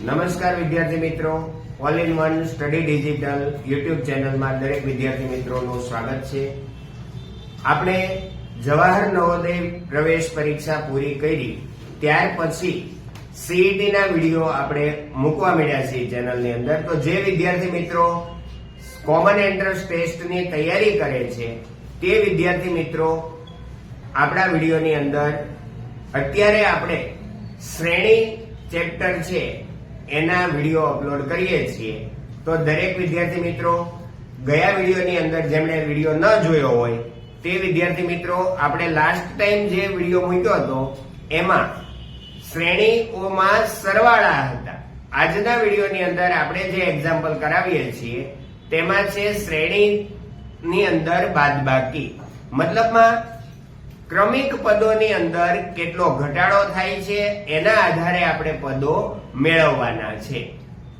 નમસ્કાર વિદ્યાર્થી મિત્રો, all in one study digital YouTube ચેનલમાં દરેક વિદ્યાર્થી મિત્રોનું સ્વાગત છે. આપણે જવાહર નવોદય પ્રવેશ પરીક્ષા પૂરી કરી ત્યાર પછી સીઈટી ના વિડીયો આપણે મૂકવા મળ્યા છીએ ચેનલની અંદર. તો જે વિદ્યાર્થી મિત્રો કોમન એન્ટ્રન્સ ટેસ્ટની તૈયારી કરે છે તે વિદ્યાર્થી મિત્રો આપણા વિડીયોની અંદર અત્યારે આપણે શ્રેણી ચેપ્ટર છે એના વિડીયો અપલોડ કરીએ છીએ. તો દરેક વિદ્યાર્થી મિત્રો ગયા વિડીયોની અંદર જેમણે વિડીયો ન જોયો હોય તે વિદ્યાર્થી મિત્રો આપણે લાસ્ટ ટાઈમ જે વિડીયો મૂક્યો હતો એમાં શ્રેણીઓમાં સરવાળા હતા. આજના વિડીયોની અંદર આપણે જે એક્ઝામ્પલ કરાવીએ છીએ તેમાં છે શ્રેણીની અંદર બાદબાકી, મતલબમાં ક્રમિક પદોની અંદર કેટલો ઘટાડો થાય છે એના આધારે આપણે પદો મેળવવાના છે.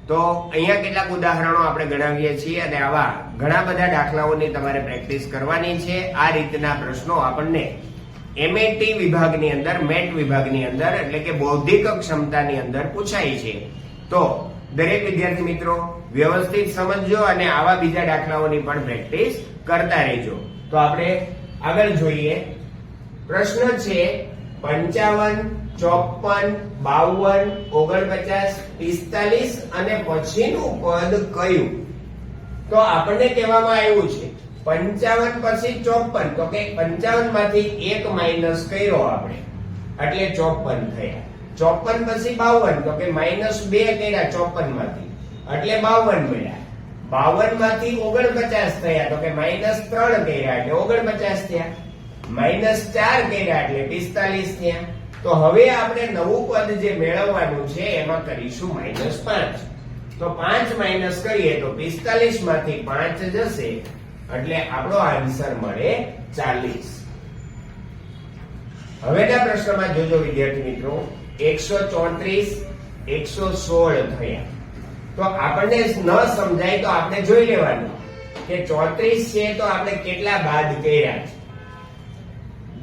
તો અહીંયા કેટલાક ઉદાહરણો આપણે ગણાવીએ છીએ અને આવા ઘણા બધા દાખલાઓની તમારે પ્રેક્ટિસ કરવાની છે. આ રીતના પ્રશ્નો આપણને એમએટી વિભાગની અંદર, મેટ વિભાગની અંદર એટલે કે બૌદ્ધિક ક્ષમતાની અંદર પૂછાય છે. તો દરેક વિદ્યાર્થી મિત્રો વ્યવસ્થિત સમજજો અને આવા બીજા દાખલાઓની પણ પ્રેક્ટિસ કરતા રહેજો. તો આપણે આગળ જોઈએ. પ્રશ્ન છે 55, 54, 52, 49, 45 અને પછીનું પદ કયું? તો આપણને કહેવામાં આવ્યું છે 55 પછી 54, તો કે 55 માંથી 1 માઇનસ કર્યો આપણે એટલે 54 થયા. 54 પછી 52, તો કે -2 કર્યા 54 માંથી એટલે 52 મળ્યા. 52 માંથી 49 થયા, તો કે -3 કર્યા એટલે 49 થયા. -4 કર્યા એટલે 45 થયા. તો હવે આપણે નવું પદ જે મેળવવાનું છે એમાં કરીશું -5. તો 5 માઇનસ કરીએ તો 45 માંથી 5 જશે એટલે આપણો આન્સર મળે 40. હવેના પ્રશ્નમાં જોજો વિદ્યાર્થી મિત્રો, 134, 116 થયા. તો આપણને ન સમજાય તો આપણે જોઈ લેવાનું કે 34 છે તો આપણે કેટલા બાદ કર્યા છે.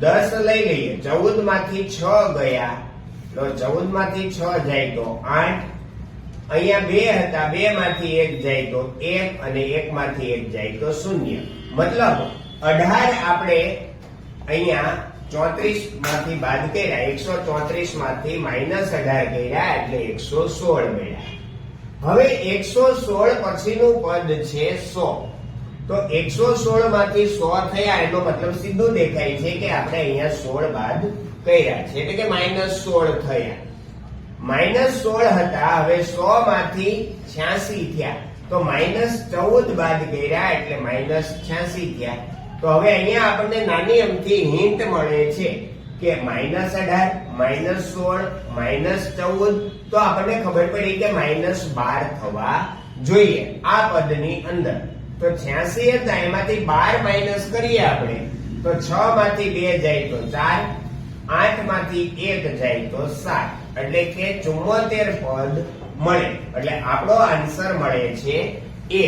10 લઈ લઈએ, 14 માંથી 6 ગયા તો 14 માંથી 6 જાય તો 8. અહીંયા 2 હતા, 2 માંથી 1 જાય તો 1 અને 1 માંથી 1 જાય તો 0. મતલબ 18 આપણે અહીંયા 34 માંથી બાદ કર્યા, 134 માંથી -18 કર્યા એટલે 116 મળ્યા. હવે 116 પછીનું પદ છે 100. તો 116 માંથી 100 થયા એનો મતલબ સીધું દેખાય છે કે આપણે અહીંયા 16 બાદ કર્યા છે એટલે કે -16 થયા. -16 હતા, હવે 100 માંથી 86 થયા તો -14 બાદ કર્યા એટલે -86 થયા. તો હવે અહીંયા આપણને નાની અમથી હિન્ટ મળે છે કે -18, -16, -14, તો આપણને ખબર પડી કે -12 થવા જોઈએ આ પદની અંદર. તો 86 હતા એમાંથી 12 માઇનસ કરીએ આપણે તો 6 માંથી 2 જાય તો 4, 8 માંથી 1 જાય તો 7 એટલે કે 74 પદ મળે. એટલે આપણો આન્સર મળે છે A,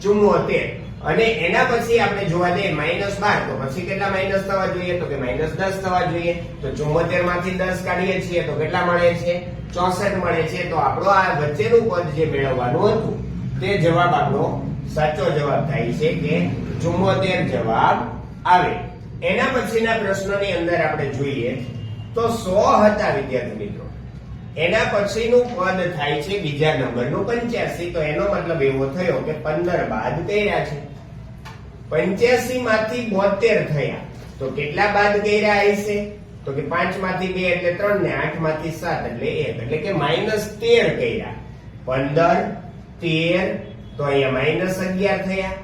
74. અને એના પછી આપણે જોવા જઈએ -12, તો પછી કેટલા માઇનસ થવા જોઈએ? તો કે -10 થવા જોઈએ. તો 74 માંથી 10 કાઢીએ છીએ તો કેટલા મળે છે? 64 મળે છે. તો આપણો આ વચ્ચેનું પદ જે મેળવવાનું હતું તે જવાબ આપણો સાચો જવાબ થાય છે કે 74 જવાબ આવે. એના પછીના પ્રશ્નની અંદર આપણે જોઈએ તો 100 હતા વિદ્યાર્થી મિત્રો, એના પછીનું પદ થાય છે બીજા નંબરનું 85. તો એનો મતલબ એવો થયો કે 15 બાદ કર્યા છે. 85 માંથી 72 થયા તો કેટલા બાદ કર્યા હશે? તો કે 5 માંથી 2 એટલે 3 ને 8 માંથી 7 એટલે 1 એટલે કે -13 કર્યા. 15, 13 તો અહીંયા -11 થયા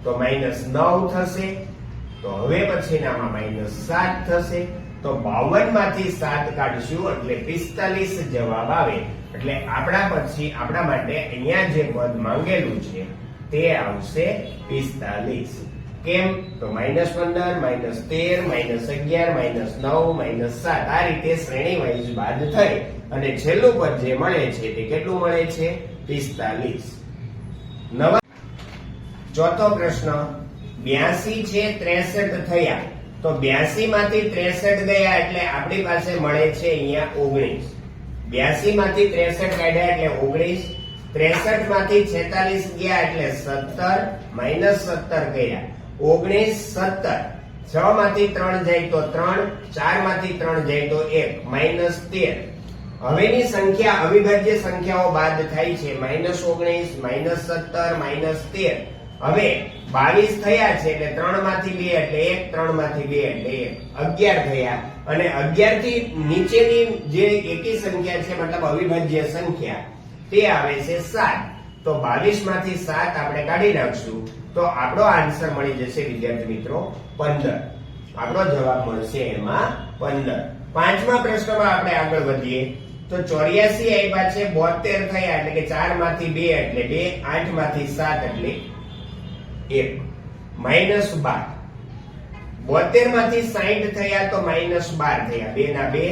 તો -9 થશે. તો હવે પછીનામાં -7 થશે. તો 52 માંથી 7 કાઢશું એટલે 45 જવાબ આવે. એટલે આપણા માટે અહીંયા જે પદ માંગેલું છે તે આવશે 45. કેમ? તો -15, -13, -11, -9, -7 આ રીતે શ્રેણી વાઇઝ બાદ થઈ અને છેલ્લું પદ જે મળે છે તે કેટલું મળે છે? 45. ચોથો પ્રશ્ન 82 છે 63 થયા તો 82 માંથી 63 ગયા એટલે આપણી પાસે મળે છે અહીંયા 19. 82 માંથી 63 કાઢ્યા એટલે 19, 63 માંથી 46 ગયા એટલે 17 માઇનસ 17 કર્યા 19, 17, 6 માંથી 3 જાય તો 3, 4 માંથી 3 જાય તો 1, માઇનસ 13. હવેની સંખ્યા અવિભાજ્ય સંખ્યાઓ બાદ થાય છે, -19, -17, -13. હવે 22 થયા છે એટલે 3 માંથી 2 એટલે 1, 3 માંથી 2 એટલે 1, 11 થયા. અને 11 થી નીચેની જે એકી સંખ્યા છે મતલબ અવિભાજ્ય સંખ્યા તે આવે છે 7. તો 22 માંથી 7 આપણે કાઢી નાખશું તો આપણો આન્સર મળી જશે વિદ્યાર્થી મિત્રો 15. આપણો જવાબ મળશે એમાં 15. પાંચમા પ્રશ્નમાં આપણે આગળ વધીએ તો 84 આવ્યા છે, 72 થયા એટલે કે 4 માંથી 2 એટલે 2, 8 માંથી 7 એટલે 1, -12. 72 માંથી 60 થયા તો -12 થયા, 2 ના 2,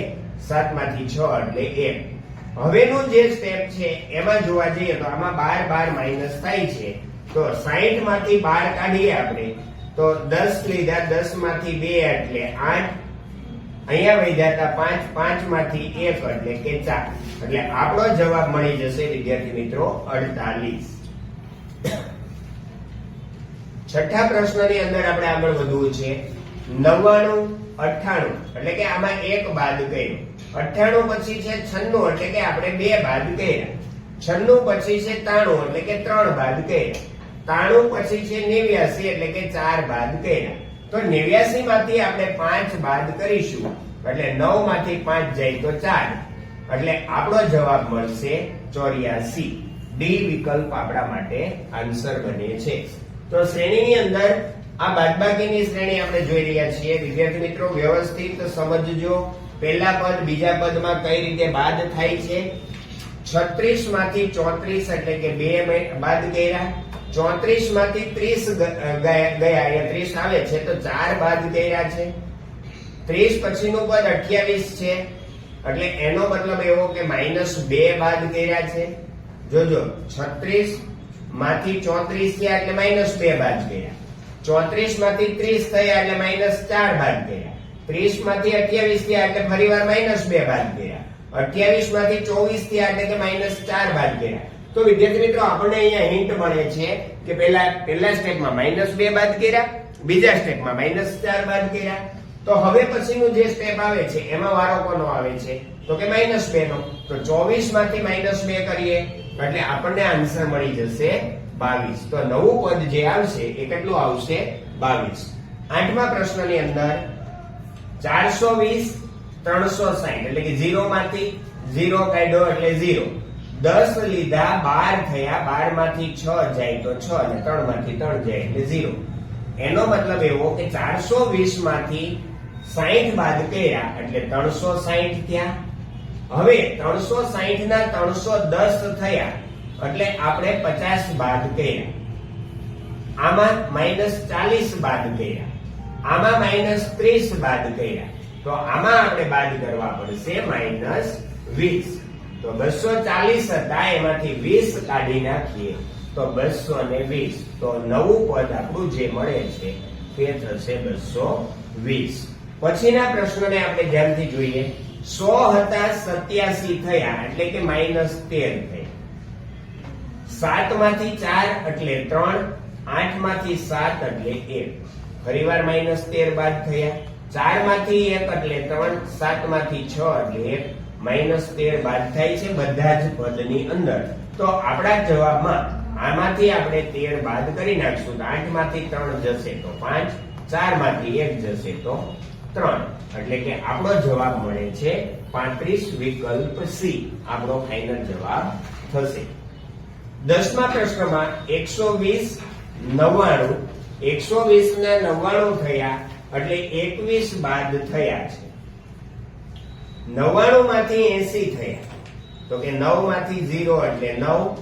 7 માંથી 6 એટલે 1. હવેનું જે સ્ટેપ છે એમાં જોવા જઈએ તો આમાં 12 માઇનસ થાય છે તો 60 માંથી 12 કાઢીએ આપણે તો 10 લીધા, 10 માંથી 2 એટલે 8, અહીંયા વધ્યા હતા 5, 5 માંથી 1 એટલે કે 4. એટલે આપણો જવાબ મળી જશે વિદ્યાર્થી મિત્રો 48. છઠ્ઠા પ્રશ્નની અંદર આપણે આગળ વધવું છે 99, 98 એટલે કે આમાં 1 બાદ કર્યો, 98 પછી છે 96 એટલે કે આપણે 2 બાદ કર્યા, 96 પછી છે 93 એટલે કે 3 બાદ કર્યા, 93 પછી છે 89 એટલે કે 4 બાદ કર્યા. તો 89 માંથી આપણે 5 બાદ કરીશું એટલે 9 માંથી 5 જાય તો 4 એટલે આપણો જવાબ મળશે 84. ડી વિકલ્પ આપણા માટે આન્સર બને છે. તો શ્રેણીની અંદર આ બાદબાકીની શ્રેણી આપણે જોઈ રહ્યા છીએ. વિદ્યાર્થી મિત્રો વ્યવસ્થિત સમજજો, પહેલા પદ બીજા પદમાં કઈ રીતે બાદ થાય છે. 36 માંથી 34 એટલે કે 2 બાદ કર્યા, 34 માંથી 30 ગયા, અહીંયા 30 આવે છે તો 4 બાદ કર્યા છે. 30 પછીનું પદ 28 છે એટલે એનો મતલબ એવો કે -2 બાદ કર્યા છે. જોજો 36 માંથી 34 થયા એટલે -2 બાદ કર્યા, 34 માંથી 30 થયા એટલે -4 બાદ કર્યા, 30 માંથી 28 થયા એટલે ફરીવાર -2 બાદ કર્યા, 28 માંથી 24 થયા એટલે કે -4 બાદ કર્યા. તો વિદ્યાર્થી મિત્રો આપણને અહીંયા હિન્ટ મળે છે કે પહેલા સ્ટેપમાં -2 બાદ કર્યા, બીજા સ્ટેપમાં -4 બાદ કર્યા. તો હવે પછીનું જે સ્ટેપ આવે છે એમાં વારો કોનો આવે છે તો કે -2 નો. તો 24 માંથી -2 કરીએ એટલે આપણને આન્સર મળી જશે 22. તો નવું પદ જે આવશે એ કેટલું આવશે 22. આઠમા પ્રશ્નની અંદર 420, 360 એટલે કે 0 માંથી 0 કાઢ્યો એટલે 0, 10 લીધા 12 થયા, 12 માંથી 6 જાય તો 6 અને 3 માંથી 3 જાય એટલે 0. એનો મતલબ એવો કે 420 માંથી 60 બાદ કર્યા એટલે 360 થયા. હવે 360 ના 310 થયા એટલે આપણે 50 બાદ કર્યા, આમાં -40 બાદ કર્યા, આમાં -30 બાદ કર્યા. તો આમાં આપણે બાદ કરવા પડશે -20. તો 240 હતા એમાંથી 20 કાઢી નાખીએ તો 220. તો નવું પદ આપણું જે મળે છે તે થશે 220. પછીના પ્રશ્નને આપણે ધ્યાનથી જોઈએ. 100 હતા 87 થયા એટલે કે -13 થયા, 7 માંથી 4 એટલે 3, 8 માંથી 7 એટલે 1, ફરીવાર -13 બાદ થયા, 4 માંથી 1 એટલે 3, 7 માંથી 6 એટલે 1, -13 બાદ થાય છે બધા જ પદની અંદર. તો આપણા જવાબમાં આમાંથી આપણે 13 બાદ કરી નાખશું તો 8 માંથી 3 જશે તો 5, 4 માંથી 1 જશે તો 3 એટલે કે આપણો જવાબ મળે છે 35. વિકલ્પ સી આપણો ફાઇનલ જવાબ થશે. 10મા પ્રશ્નમાં 120, 99, 120 ના 99 થયા એટલે 21 બાદ થયા છે. 99 માંથી 80 થયા તો કે 9 માંથી 0 એટલે 9,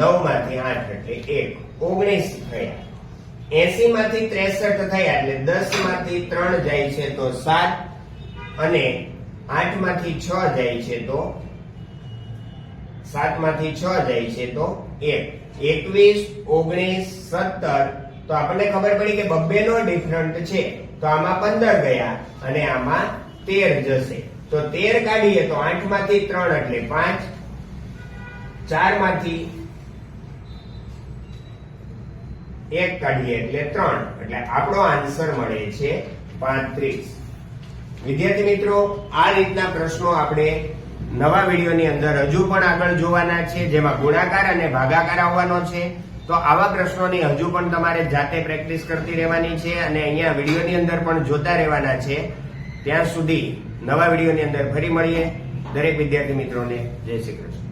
9 માંથી 8 એટલે 1, 19 થયા. 80 માંથી 63 થયા એટલે 10 માંથી 3 જાય છે તો 7 અને 8 માંથી 6 જાય છે તો 7 માંથી 6 જાય છે તો 1, 21, 19, 17. તો આપણને ખબર પડી કે 2 નો ડિફરન્ટ છે તો આમાં 15 ગયા અને આમાં 13 જશે. તો 13 કાઢીએ તો 8 માંથી 3 એટલે 5, 4 માંથી 1 કાઢીએ એટલે 3, એટલે આપણો આન્સર મળે છે 35. વિદ્યાર્થી મિત્રો, આ રીતના પ્રશ્નો આપણે નવા વિડીયોની અંદર હજુ પણ આગળ જોવાના છે, જેમાં ગુણાકાર અને ભાગાકાર આવવાનો છે. તો આવા પ્રશ્નોની હજુ પણ તમારે જાતે પ્રેક્ટિસ કરતી રહેવાની છે અને અહીંયા વિડીયોની અંદર પણ જોતા રહેવાના છે. ત્યાં સુધી નવા વિડીયોની અંદર ફરી મળીએ. દરેક વિદ્યાર્થી મિત્રોને જય શ્રી કૃષ્ણ.